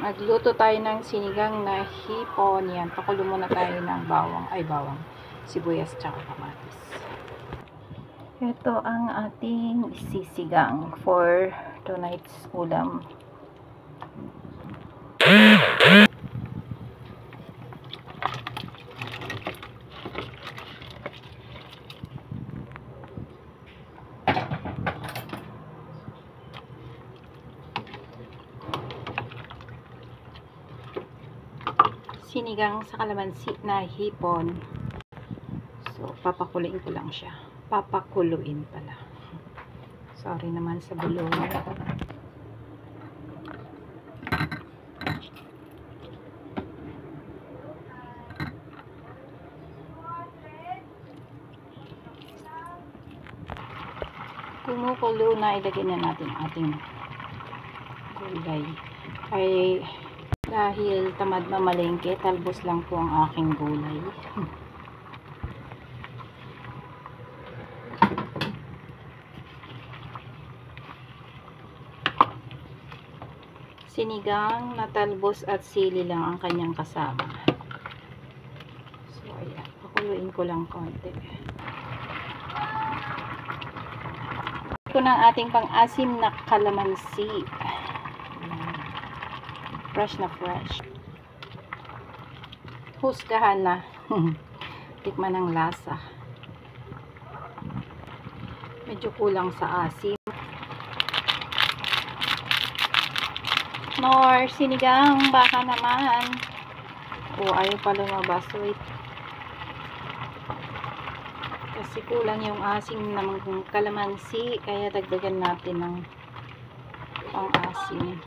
Magluto tayo ng sinigang na hipon. Yan, pakulo muna tayo ng bawang, sibuyas, tsaka kamatis. Ito ang ating sisigang for tonight's ulam. Sinigang sa kalamansi na hipon. So, papakuluin ko lang siya. Papakuluin pala. Sorry naman sa bulong. Kumukulo na, ilagay na natin ating gulay. Ay dahil tamad mamalengke, talbos lang po ang aking gulay. Sinigang na talbos at sili lang ang kanyang kasama. So, ayan. Pakuluin ko lang konti. Ito ng ating pang-asim na kalamansi. Fresh na fresh. Husgahan na. Tikman ng lasa. Medyo kulang sa asim. More sinigang, baka naman. Ayaw pa lumabas. Wait. Kasi kulang yung asim ng kalamansi, kaya dagdagan natin ng pang-asim.